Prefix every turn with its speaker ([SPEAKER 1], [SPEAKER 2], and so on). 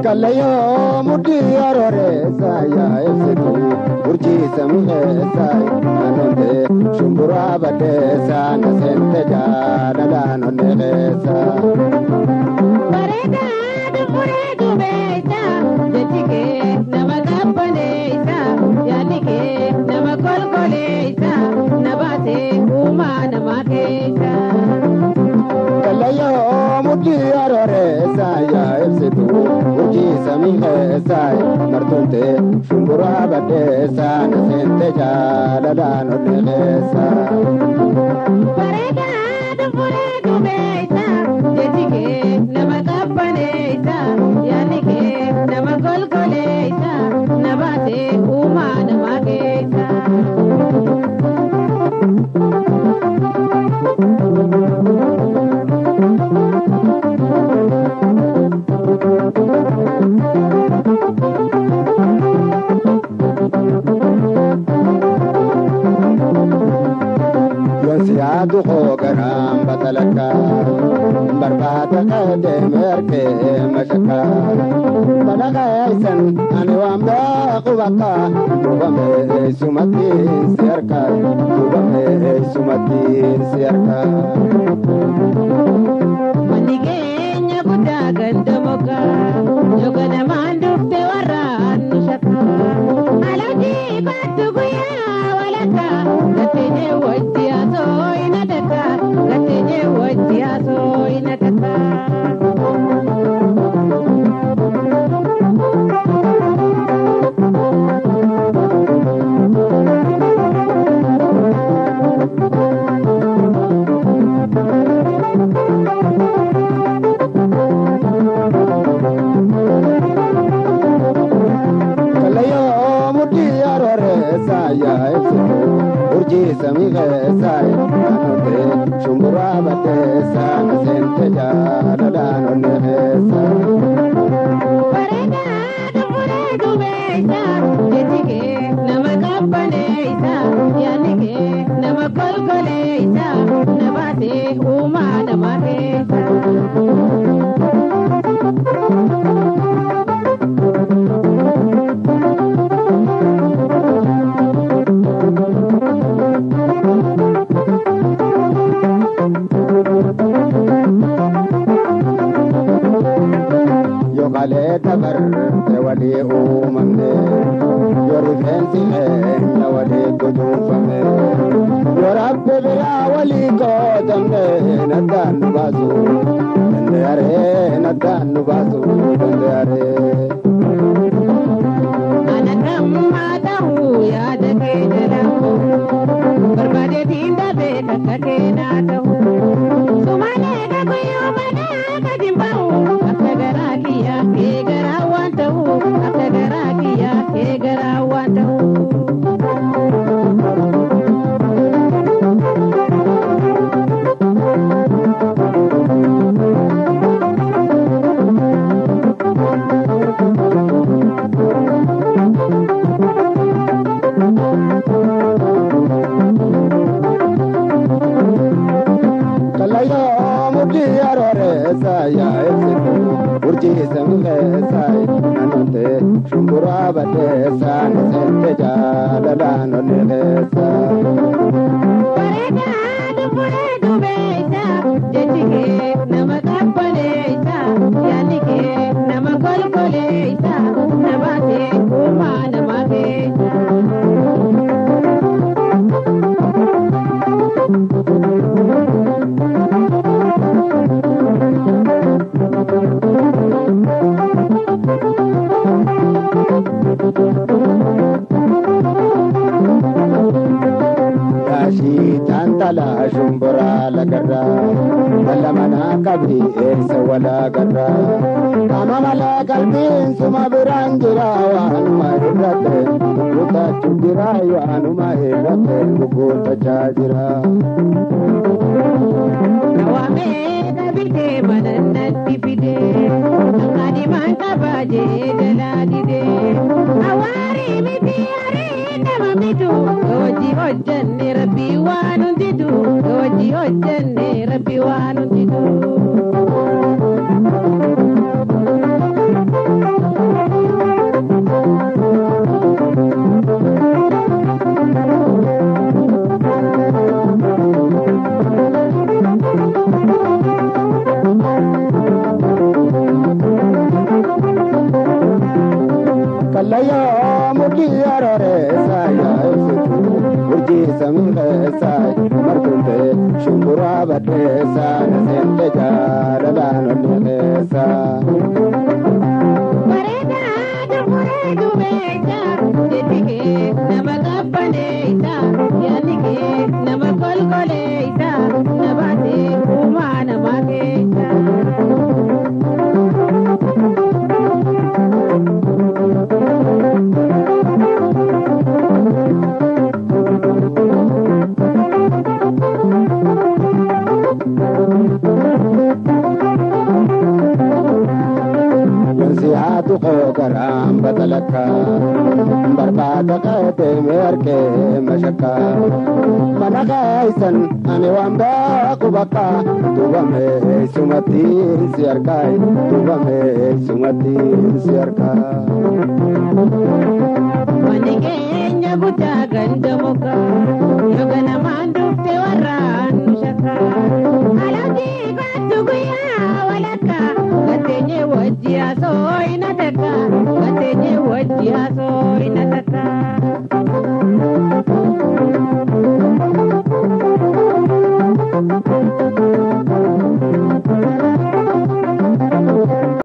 [SPEAKER 1] Kalayo mudi arore saya esetu urji samhe sai anonde shumbura bade sana sente jada danone sa
[SPEAKER 2] Pareda dupure dubeta jetike namagapalesa yanike namakolkolesa nabate uma namakesa
[SPEAKER 1] Kalayo mudi arore saya esetu urji samhe sai martunte shumbura bade sana sente jada danone sa
[SPEAKER 2] Pareda dupure dubeta jetike namagapalesa yanike namakolkolesa nabate uma namakesa
[SPEAKER 1] Yonsiadu hogaram batalaka barbata kade merke mashaka banaga aisan anwamba qubaka tubame sumatin sirka tubame sumatin sirka
[SPEAKER 2] Manigenya buddha gandamoka Yogana mandufte waran nushaka Alaji batuguya walaka Gatenye wajia so inadaka Gatenye wajia so inadaka
[SPEAKER 1] Kalayo mudi arore saya esetu urji samhe sai anonde shumbura bade sana sente jada danone sa
[SPEAKER 2] Pareda dupure dubeta Jetike namakapalesa yanike namakolkolesa nabate uma namakesa
[SPEAKER 1] Yogale tabar wali umamne yori fensi ya wali kudufame yorabbe bira wali kodamne nadan bazu ndare nadan bazu ndare
[SPEAKER 2] Anakam matahu yadake jalahu Berbade tinda beka kakena tahu Sumane kakuyo mana kajimbau Akagarakia kegarawan tahu Akagarakia kegarawan tahu
[SPEAKER 1] Kalayo mudi arore saya esetu urji samhe sai anonde shumbura bade sana sente jada danone sa
[SPEAKER 2] Pareda dupure dubeta jetike namakapalesa yanike namakolkolesa nabate uma namakesa
[SPEAKER 1] tala shumbura lagarra wala mana kabi esa wala garra kama mala kalbin suma birangira wa anuma hirate buta chundira wa anuma hirate buta chajira
[SPEAKER 2] Nawame dabide manannatti fide angadi manta baje daladide awari miti are nama mitu oji hojjanne rabbi wanu didu oji hojjanne rabbi wanu didu
[SPEAKER 1] Kallaya mukiyarare saya esitu urji samile sai martunte shumbura badesa nasente jarala nolesa
[SPEAKER 2] Pareda dupure dubeja jetige namagapaleita yanike namakolkoleita nabate umana mageita
[SPEAKER 1] Yansiatu kogaram batalaka barbada kate merke mashaka managaisan ane wamba kubaka tubame sumati siarkai tubame sumati siarkai
[SPEAKER 2] Maningenya buta ganda